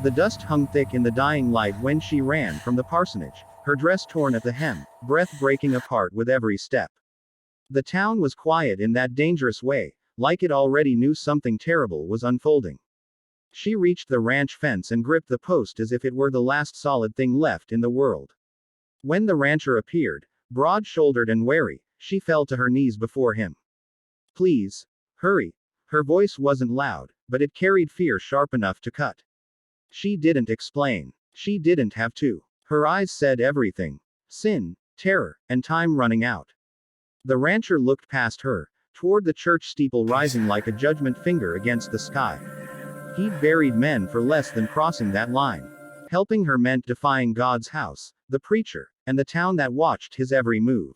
The dust hung thick in the dying light when she ran from the parsonage, her dress torn at the hem, breath breaking apart with every step. The town was quiet in that dangerous way, like it already knew something terrible was unfolding. She reached the ranch fence and gripped the post as if it were the last solid thing left in the world. When the rancher appeared, broad-shouldered and wary, she fell to her knees before him. Please, hurry. Her voice wasn't loud, but it carried fear sharp enough to cut. She didn't explain. She didn't have to. Her eyes said everything. Sin, terror, and time running out. The rancher looked past her, toward the church steeple rising like a judgment finger against the sky. He'd buried men for less than crossing that line. Helping her meant defying God's house, the preacher, and the town that watched his every move.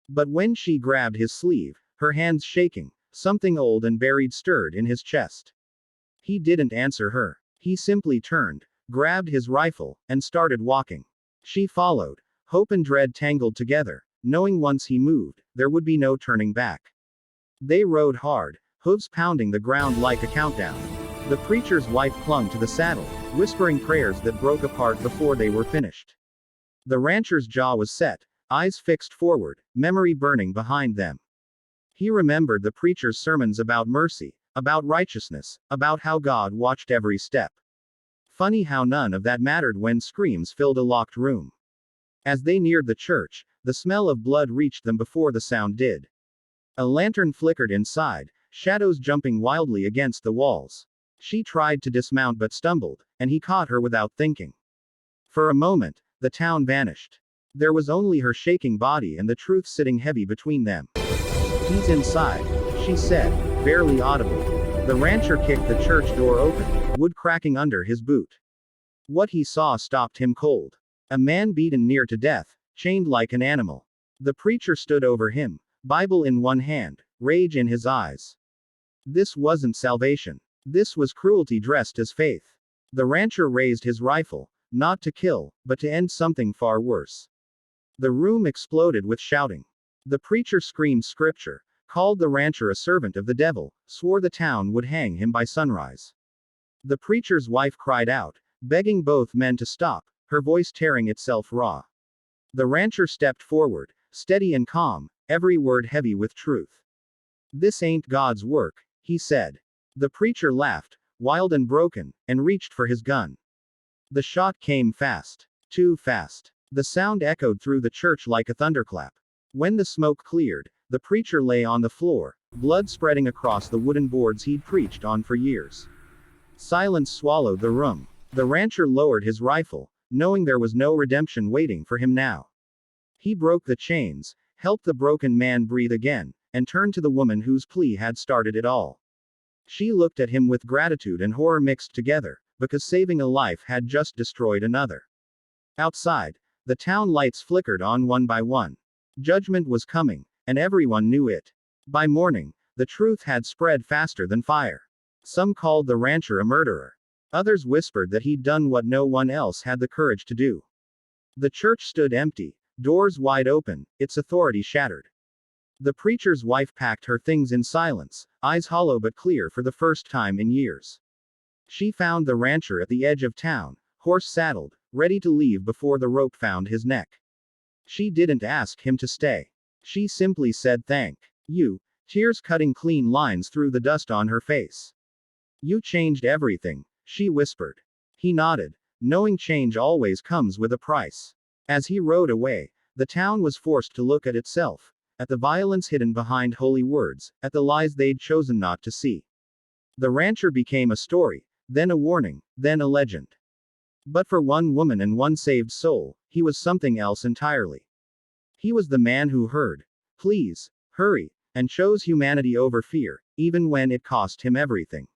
But when she grabbed his sleeve, her hands shaking, something old and buried stirred in his chest. He didn't answer her. He simply turned, grabbed his rifle, and started walking. She followed, hope and dread tangled together, knowing once he moved, there would be no turning back. They rode hard, hooves pounding the ground like a countdown. The preacher's wife clung to the saddle, whispering prayers that broke apart before they were finished. The rancher's jaw was set, eyes fixed forward, memory burning behind them. He remembered the preacher's sermons about mercy, about righteousness, about how God watched every step. Funny how none of that mattered when screams filled a locked room. As they neared the church, the smell of blood reached them before the sound did. A lantern flickered inside, shadows jumping wildly against the walls. She tried to dismount but stumbled, and he caught her without thinking. For a moment, the town vanished. There was only her shaking body and the truth sitting heavy between them. He's inside, she said, barely audible. The rancher kicked the church door open, wood cracking under his boot. What he saw stopped him cold. A man beaten near to death, chained like an animal. The preacher stood over him, Bible in one hand, rage in his eyes. This wasn't salvation. This was cruelty dressed as faith. The rancher raised his rifle, not to kill, but to end something far worse. The room exploded with shouting. The preacher screamed scripture, called the rancher a servant of the devil, swore the town would hang him by sunrise. The preacher's wife cried out, begging both men to stop, her voice tearing itself raw. The rancher stepped forward, steady and calm, every word heavy with truth. This ain't God's work, he said. The preacher laughed, wild and broken, and reached for his gun. The shot came fast. Too fast. The sound echoed through the church like a thunderclap. When the smoke cleared, the preacher lay on the floor, blood spreading across the wooden boards he'd preached on for years. Silence swallowed the room. The rancher lowered his rifle, knowing there was no redemption waiting for him now. He broke the chains, helped the broken man breathe again, and turned to the woman whose plea had started it all. She looked at him with gratitude and horror mixed together, because saving a life had just destroyed another. Outside, the town lights flickered on one by one. Judgment was coming, and everyone knew it. By morning, the truth had spread faster than fire. Some called the rancher a murderer. Others whispered that he'd done what no one else had the courage to do. The church stood empty, doors wide open, its authority shattered. The preacher's wife packed her things in silence, eyes hollow but clear for the first time in years. She found the rancher at the edge of town, horse saddled, ready to leave before the rope found his neck. She didn't ask him to stay. She simply said thank you, tears cutting clean lines through the dust on her face. You changed everything, she whispered. He nodded, knowing change always comes with a price. As he rode away, the town was forced to look at itself, at the violence hidden behind holy words, at the lies they'd chosen not to see. The rancher became a story, then a warning, then a legend. But for one woman and one saved soul, he was something else entirely. He was the man who heard, please, hurry, and chose humanity over fear, even when it cost him everything.